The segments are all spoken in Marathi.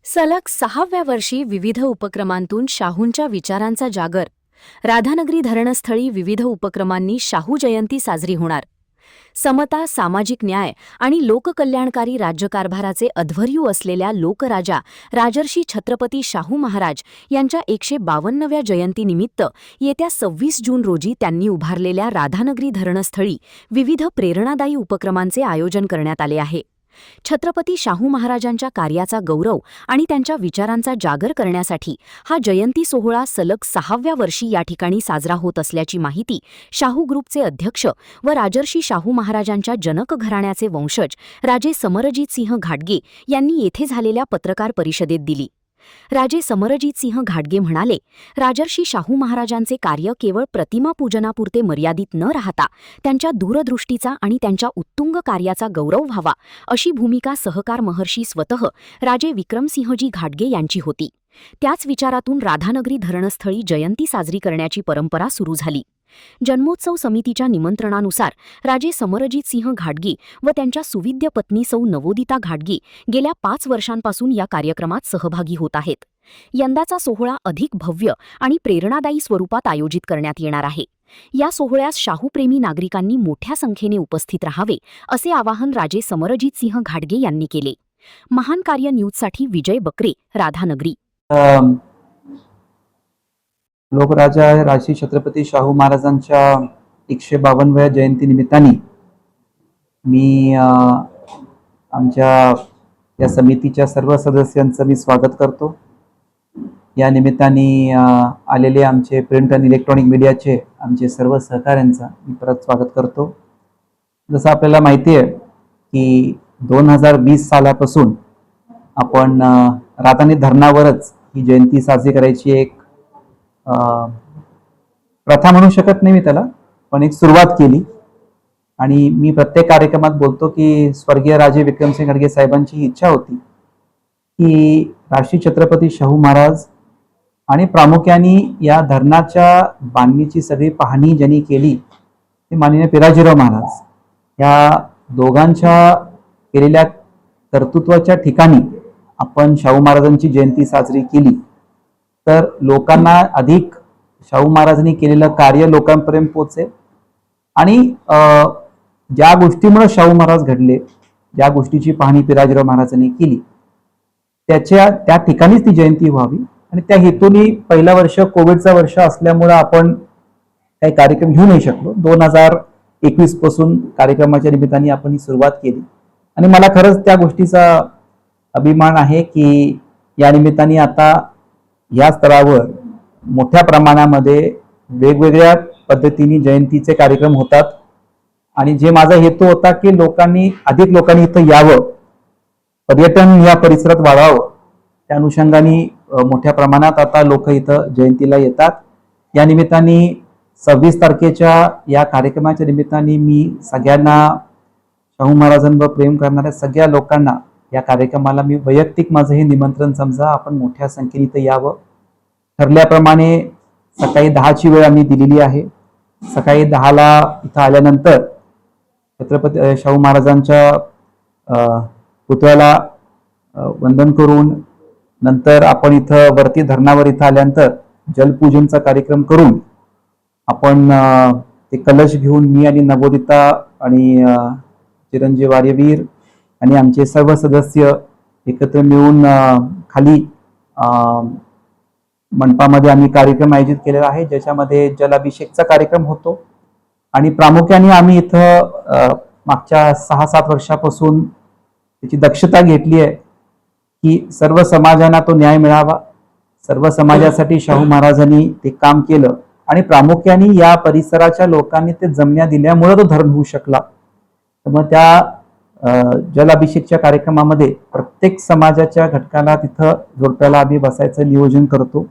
सलग 6व्या वर्षी विविध उपक्रमांतून शाहूंच्या विचारांचा जागर. राधानगरी धरणस्थळी विविध उपक्रमांनी शाहू जयंती साजरी होणार. समता, सामाजिक न्याय आणि लोककल्याणकारी राज्यकारभाराचे अध्वर्यू असलेल्या लोकराजा राजर्षी छत्रपती शाहू महाराज यांच्या 152व्या जयंतीनिमित्त येत्या 26 जून रोजी त्यांनी उभारलेल्या राधानगरी धरणस्थळी विविध प्रेरणादायी उपक्रमांचे आयोजन करण्यात आले आहे. छत्रपती शाहू महाराजांच्या कार्याचा गौरव आणि त्यांच्या विचारांचा जागर करण्यासाठी हा जयंती सोहळा सलग 6व्या वर्षी या ठिकाणी साजरा होत असल्याची माहिती शाहू ग्रुपचे अध्यक्ष व राजर्षी शाहू महाराजांच्या जनक घराण्याचे वंशज राजे समरजित सिंह घाटगे यांनी येथे झालेल्या पत्रकार परिषदेत दिली. राजे समरजित सिंह घाटगे म्हणाले, राजर्षी शाहू महाराजांचे कार्य केवळ प्रतिमा पूजनापुरते मर्यादित न राहता त्यांच्या दूरदृष्टीचा आणि त्यांच्या उत्तुंग कार्याचा गौरव व्हावा अशी भूमिका सहकार महर्षी स्वतः राजे विक्रमसिंहजी घाटगे यांची होती. त्याच विचारातून राधानगरी धरणस्थळी जयंती साजरी करण्याची परंपरा सुरू झाली. जन्मोत्सव समितीच्या निमंत्रणानुसार राजे समरजित सिंह घाटगे व त्यांच्या सुविद्य पत्नी सौ नवोदिता घाटगे गेल्या 5 वर्षांपासून या कार्यक्रमात सहभागी होत आहेत. यंदाचा सोहळा अधिक भव्य आणि प्रेरणादायी स्वरूपात आयोजित करण्यात येणार आहे. या सोहळ्यास शाहूप्रेमी नागरिकांनी मोठ्या संख्येने उपस्थित राहावे असे आवाहन राजे समरजित सिंह घाटगे यांनी केले. महान कार्य न्यूजसाठी विजय बकरे, राधानगरी. लोकराजा राजर्षी छत्रपती शाहू महाराजांच्या 152व्या जयंतीनिमित्ताने मी आमच्या या समितीच्या सर्व सदस्यांचं मी स्वागत करतो. या निमित्ताने आलेले आमचे प्रिंट आणि इलेक्ट्रॉनिक मीडियाचे आमचे सर्व सहकाऱ्यांचं मी परत स्वागत करतो. जसं आपल्याला माहिती आहे की 2020 सालापासून आपण राधानगरी धरणावरच ही जयंती साजरी करायची एक प्रथा म्हणू शकत नाही मी त्याला, पण एक सुरुवात केली. आणि मी प्रत्येक कार्यक्रमात बोलतो की स्वर्गीय राजे विक्रमसिंह घाटगे साहेबांची इच्छा होती की राजर्षी छत्रपती शाहू महाराज आणि प्रामुख्याने या धरणाच्या बांधणीची सगळी पाहणी ज्यांनी केली ते माननीय पिराजीराव महाराज, या दोघांच्या केलेल्या कर्तृत्वाच्या ठिकाणी आपण शाहू महाराजांची जयंती साजरी केली तर लोकांना अधिक शाहू महाराजांनी केलेलं कार्य लोकांपर्यंत पोहोचेल आणि ज्या गोष्टीमुळे शाहू महाराज घडले, ज्या गोष्टीची पाहणी पिराजीराव महाराजांनी केली त्या ठिकाणीच ती जयंती व्हावी. आणि त्या हेतूने पहिलं वर्ष कोविडचं वर्ष असल्यामुळे आपण काही कार्यक्रम घेऊ नाही शकलो. 2021 पासून कार्यक्रमाच्या निमित्ताने आपण ही सुरुवात केली आणि मला खरंच त्या गोष्टीचा अभिमान आहे की या निमित्ताने आता या स्तरावर मोठ्या प्रमाणामध्ये वेगवेगळ्या पद्धतीने जयंतीचे कार्यक्रम होतात. आणि जे माझा हेतू होता की अधिक लोकांनी इथं यावं, पर्यटन या परिसरात वाढवावं, त्या अनुषंगाने मोठ्या प्रमाणात आता लोक इथं जयंतीला येतात. या निमित्ताने 26 तारखेच्या या कार्यक्रमाच्या निमित्ताने मी सगळ्यांना, शाहू महाराजांवर प्रेम करणाऱ्या सगळ्या लोकांना या कार्यक्रमाला मी वैयक्तिक माझं हे निमंत्रण समजा, आपण मोठ्या संख्येने इथं यावं. ठरल्याप्रमाणे सकाळी 10ची वेळ आम्ही दिलेली आहे. सकाळी 10ला इथं आल्यानंतर छत्रपती शाहू महाराजांच्या पुतळ्याला वंदन करून नंतर आपण इथं वरती धरणावर इथं आल्यानंतर जलपूजनचा कार्यक्रम करून आपण ते कलश घेऊन मी आणि नवोदिता आणि चिरंजीव आर्यवीर आणि आमचे सर्व सदस्य एकत्र मिळून खाली मंडपामध्ये आम्ही कार्यक्रम आयोजित केलेला आहे, ज्याच्यामध्ये जलाभिषेकचा कार्यक्रम होतो. आणि प्रामुख्याने आम्ही इथं मागच्या 6-7 वर्षापासून त्याची दक्षता घेतली आहे की सर्व समाजांना तो न्याय मिळावा. सर्व समाजासाठी शाहू महाराजांनी ते काम केलं आणि प्रामुख्याने या परिसराच्या लोकांनी ते जमण्या दिल्यामुळे तो धरण होऊ शकला. तर मग त्या जलाभिषेकच्या कार्यक्रमामध्ये प्रत्येक समाजाच्या घटकाला तिथं जोडप्याला आम्ही बसायचं नियोजन करतो.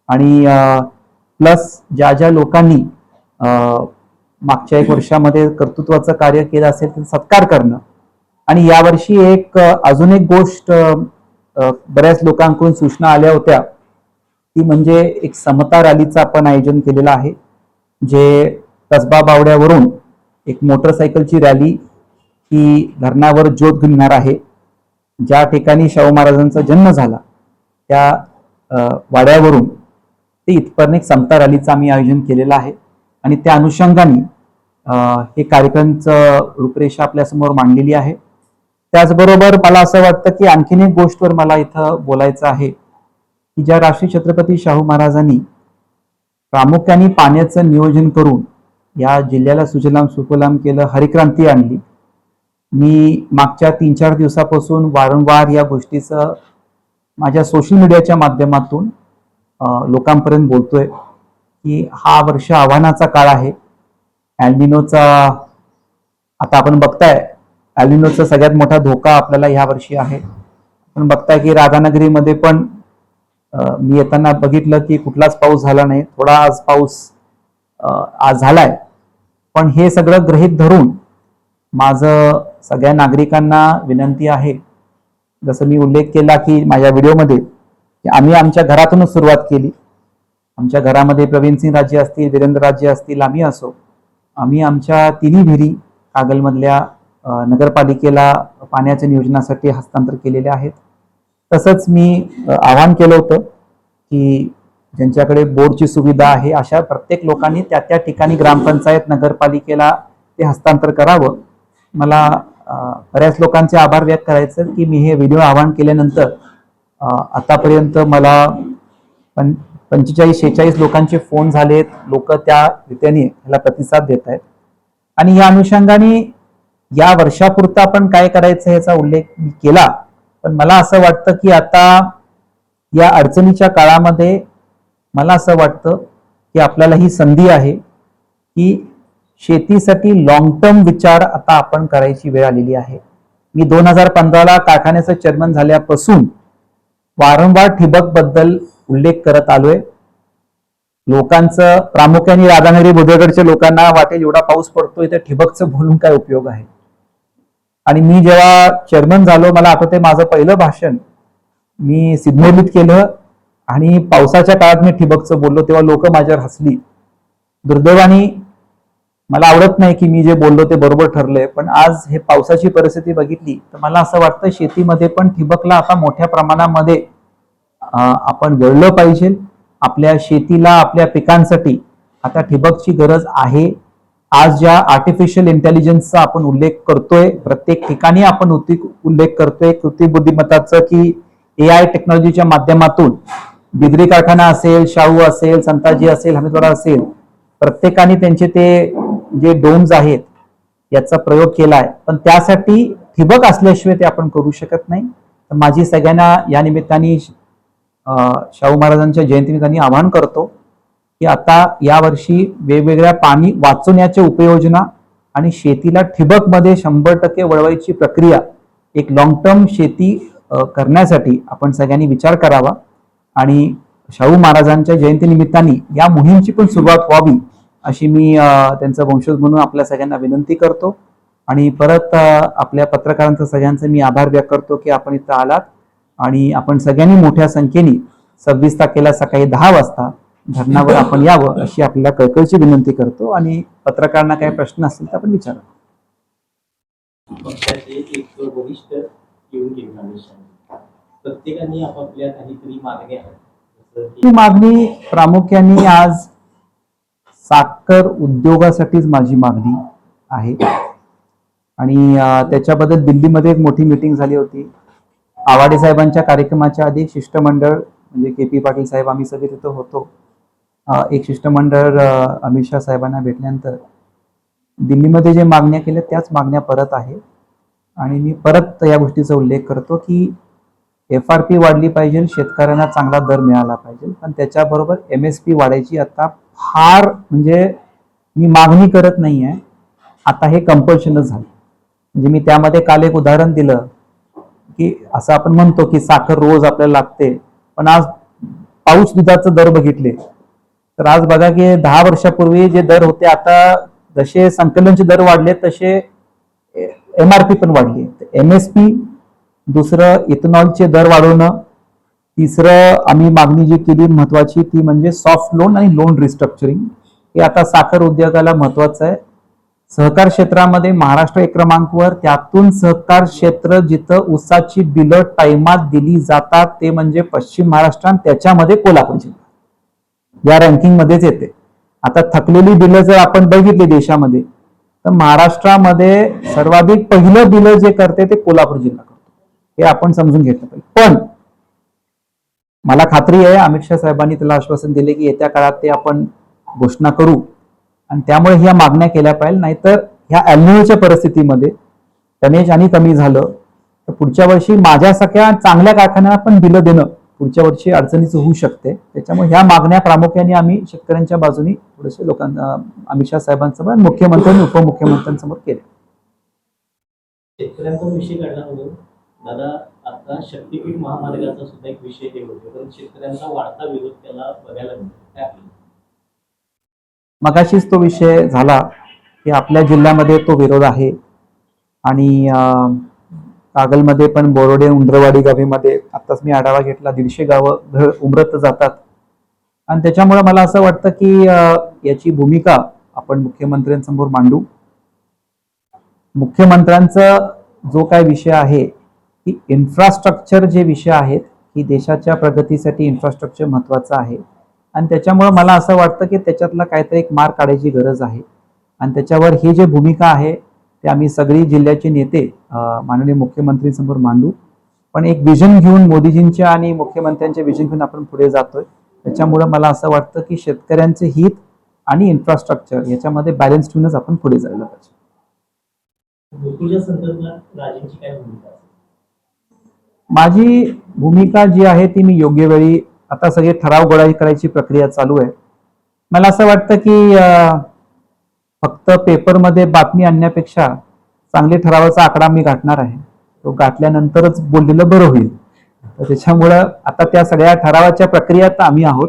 आणि प्लस ज्या ज्या लोकांनी मागच्या 1 वर्षामध्ये कर्तृत्वाचं कार्य केलं असेल तर सत्कार करणं. आणि यावर्षी अजून एक गोष्ट बऱ्याच लोकांकडून सूचना आल्या होत्या, ती म्हणजे एक समता रॅलीचं आपण आयोजन केलेलं आहे, जे कसबा बावड्यावरून एक मोटरसायकलची रॅली ही धरणावर ज्योत घेऊन येणार आहे. ज्या ठिकाणी शाहू महाराजांचा जन्म झाला त्या वाड्यावरून ते इथपर्यंत समता रॅलीचं आम्ही आयोजन केलेलं आहे आणि त्या अनुषंगाने हे कार्यक्रमचं रूपरेषा आपल्यासमोर मांडलेली आहे. त्याचबरोबर मला असं वाटतं की आणखीन एक गोष्टवर मला इथं बोलायचं आहे की ज्या राष्ट्रीय छत्रपती शाहू महाराजांनी प्रामुख्याने पाण्याचं नियोजन करून या जिल्ह्याला सुजलाम सुफलाम केलं, हरिक्रांती आणली. मी मागच्या 3-4 दिवसापासून वारंवार या गोष्टीचं माझ्या सोशल मीडियाच्या माध्यमातून लोकांपर्यंत बोलतोय की हा वर्ष आव्हानाचा काळ आहे. एल्निनोचा आता आपण बघताय, एल्निनोचा सगळ्यात मोठा धोका आपल्याला ह्या वर्षी आहे. आपण बघताय की राधानगरीमध्ये पण मी येताना बघितलं की कुठलाच पाऊस झाला नाही. थोडा आज पाऊस आज झालाय, पण हे सगळं गृहीत धरून माझं सगळ्या नागरिकांना विनंती आहे, जसं मी उल्लेख केला की माझ्या व्हिडिओमध्ये, की आम्ही आमच्या घरातूनच सुरुवात केली. आमच्या घरामध्ये प्रवीणसिंग राज्य असतील, वीरेंद्र राज्य असतील, आम्ही असो, आम्ही आमच्या तिन्ही विहिरी कागलमधल्या नगरपालिकेला पाण्याच्या नियोजनासाठी हस्तांतर केलेले आहेत. तसंच मी आवाहन केलं होतं की ज्यांच्याकडे बोरची सुविधा आहे अशा प्रत्येक लोकांनी त्या त्या ठिकाणी ग्रामपंचायत नगरपालिकेला ते हस्तांतर करावं. मला बऱ्याच लोकांचे आभार व्यक्त करायचं की मी हे व्हिडिओ आवाहन केल्यानंतर आतापर्यंत मला 45-46 लोकांचे फोन झालेत. लोक त्या रीतीने ह्याला प्रतिसाद देत आहेत आणि या अनुषंगाने या वर्षापुरता आपण काय करायचं याचा उल्लेख मी केला. पण मला असं वाटतं की आता या अडचणीच्या काळामध्ये मला असं वाटतं की आपल्याला ही संधी आहे की शेतीसाठी लॉंग टर्म विचार आता आपण करायची वेळ आलेली आहे. मी 2015ला कारखान्याचं चेअरमन झाल्यापासून वारंवार ठिबक बद्दल उल्लेख करत आलोय. लोकांचं प्रामुख्याने राधानगरी बुद्रगडच्या लोकांना वाटेल एवढा पाऊस पडतोय तर ठिबकचं बोलून काय उपयोग आहे. आणि मी जेव्हा चेअरमन झालो, मला आठवते माझं पहिलं भाषण मी सिग्नोलीत केलं आणि पावसाच्या काळात मी ठिबकचं बोललो, तेव्हा लोक माझ्यावर हसली. दुर्दैवाने मला आवडत नाही की मी जे बोललो ते बरोबर ठरलंय, पण आज हे पावसाची परिस्थिती बघितली तर मला असं वाटतं शेतीमध्ये पण ठिबकला आता मोठ्या प्रमाणामध्ये आपण वळलं पाहिजे. आपल्या शेतीला, आपल्या पिकांसाठी आता ठिबकची गरज आहे. आज ज्या आर्टिफिशियल इंटेलिजन्सचा आपण उल्लेख करतोय, प्रत्येक ठिकाणी आपण उल्लेख करतोय कृत्रिम बुद्धिमत्ताचं, की AI टेक्नॉलॉजीच्या माध्यमातून बिद्री कारखाना असेल, शाहू असेल, संताजी असेल, हमीदवाडा असेल, प्रत्येकाने त्यांचे ते जे डोम्स आहेत याचा प्रयोग केलाय. पण त्यासाठी ठिबक असल्याशिवाय ते आपण करू शकत नाही. तर माझी सगळ्यांना या निमित्ताने शाहू महाराजांच्या जयंतीनिमित्ताने आवाहन करतो की आता यावर्षी वेगवेगळ्या पाणी वाचवण्याच्या उपाययोजना आणि शेतीला ठिबकमध्ये 100% वळवायची प्रक्रिया, एक लॉंग टर्म शेती करण्यासाठी आपण सगळ्यांनी विचार करावा आणि शाहू महाराजांच्या जयंतीनिमित्ताने या मोहीमची पण सुरुवात व्हावी अशी मी त्यांचा वंशज म्हणून आपल्या सगळ्यांना विनंती करतो. आणि परत आपल्या पत्रकारांचं सगळ्यांचं मी आभार व्यक्त करतो की आपण इथं आलात आणि आपण सगळ्यांनी मोठ्या संख्येने 26 तारखेला सकाळी 10 वाजता धरणावर आपण यावं अशी आपल्याला कळकळीची विनंती करतो. आणि पत्रकारांना काही प्रश्न असतील तर आपण विचारा. एक वरिष्ठ येऊन गेले, प्रत्येकाने आपापल्या काहीतरी मागण्या आहेत. ही मागणी प्रामुख्याने आज साखर उद्योगासाठीच माझी मागणी आहे आणि त्याच्याबद्दल दिल्लीमध्ये एक मोठी मीटिंग झाली होती. आवाडे साहेबांच्या कार्यक्रमाच्या आधी शिष्टमंडळ म्हणजे KP पाटील साहेब आम्ही सगळे तिथं होतो. एक शिष्टमंडळ अमित शाह साहेबांना भेटल्यानंतर दिल्लीमध्ये जे मागण्या केल्या त्याच मागण्या परत आहे आणि मी परत या गोष्टीचा उल्लेख करतो की FRP वाढली पाहिजे, शेतकऱ्यांना चांगला दर मिळाला पाहिजे, पण त्याच्याबरोबर MSP वाढायची आता फार म्हणजे मी मागणी करत नाही आहे, आता हे कंपल्शनच झालं. म्हणजे मी त्यामध्ये काल एक उदाहरण दिलं की असं आपण म्हणतो की साखर रोज आपल्याला लागते, पण आज पाऊस दुधाचे दर बघितले तर आज बघा की 10 वर्षापूर्वी जे दर होते आता जसे संकलनचे दर वाढले तसे MRP पण वाढली. MSP, दुसरं इथेनॉलचे दर वाढवणं, तिसरं आम्ही मागणी जी केली महत्वाची ती म्हणजे सॉफ्ट लोन आणि लोन रिस्ट्रक्चरिंग. हे आता साखर उद्योगाला महत्वाचं आहे. सहकार क्षेत्रामध्ये महाराष्ट्र एक क्रमांकवर, त्यातून सहकार क्षेत्र जिथं ऊसाची बिलं टाइमात दिली जातात ते म्हणजे पश्चिम महाराष्ट्र आणि त्याच्यामध्ये कोल्हापूर जिल्हा या रँकिंग मध्येच येते. आता थकलेली बिलं जर आपण बघितली देशामध्ये तर महाराष्ट्रामध्ये सर्वाधिक पहिलं बिलं जे करते ते कोल्हापूर जिल्हा करतो, हे आपण समजून घेतलं पाहिजे. पण मला खात्री आहे अमित शाह साहेबांनी त्याला आश्वासन दिले की येत्या काळात ते आपण घोषणा करू आणि त्यामुळे ह्या मागण्या केल्या पाहिजे. नाहीतर ह्या अॅल्निओच्या परिस्थितीमध्ये टनेज आणि कमी झालं तर पुढच्या वर्षी माझ्यासारख्या चांगल्या कारखान्यांना पण बिलं देणं पुढच्या वर्षी अडचणीचं होऊ शकते. त्याच्यामुळे ह्या मागण्या प्रामुख्याने आम्ही शेतकऱ्यांच्या बाजूने थोडेसे लोकांना अमित शाह साहेबांसमोर, मुख्यमंत्र्यांनी उपमुख्यमंत्र्यांसमोर केले. शेतकऱ्यांचा विषय काढला म्हणून दादा, आता शक्तीपीठ महामार्गाचा सुद्धा एक विषय हे होतो, पण शेतकऱ्यांचा वाढता विरोध त्याला बघायला मिळतो. काय आपलं? मगाशीच तो विषय झाला की आपल्या जिल्ह्यामध्ये तो विरोध आहे आणि कागलमध्ये पण बोरोडे उंद्रवाडी गावीमध्ये आत्ताच मी आढावा घेतला, 150 गावं उमरत जातात. आणि त्याच्यामुळे मला असं वाटतं की याची भूमिका आपण मुख्यमंत्र्यांसमोर मांडू. मुख्यमंत्र्यांचा जो काय विषय आहे की इन्फ्रास्ट्रक्चर जे विषय आहेत की देशाच्या प्रगतीसाठी इन्फ्रास्ट्रक्चर महत्वाचं आहे आणि त्याच्यामुळे मला असं वाटतं की त्याच्यातला काहीतरी एक मार्ग काढायची गरज आहे आणि त्याच्यावर ही जी भूमिका आहे ते आम्ही सगळी जिल्ह्याचे नेते माननीय मुख्यमंत्रींसमोर मांडू. पण एक विजन घेऊन मोदीजींच्या आणि मुख्यमंत्र्यांच्या विजन घेऊन आपण पुढे जातोय. त्याच्यामुळे मला असं वाटतं की शेतकऱ्यांचे हित आणि इन्फ्रास्ट्रक्चर याच्यामध्ये बॅलन्स ठेवूनच आपण पुढे जायला पाहिजे. गोकुळच्या संदर्भात राजेंची काय भूमिका असेल? माझी भूमिका जी आहे ती मी योग्य वेळी, आता सगळे ठराव गोळा करायची प्रक्रिया चालू आहे. मला असं वाटतं की फक्त पेपरमध्ये बातमी आणण्यापेक्षा चांगले ठरावाचा आकडा मी गाठणार आहे. तो गाठल्यानंतरच बोललेलं बरं होईल. तर त्याच्यामुळं आता त्या सगळ्या ठरावाच्या प्रक्रियेत आम्ही आहोत.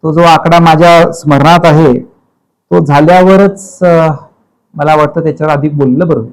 तो जो आकडा माझ्या स्मरणात आहे तो झाल्यावरच मला वाटतं त्याच्यावर अधिक बोललेलं बरं होईल.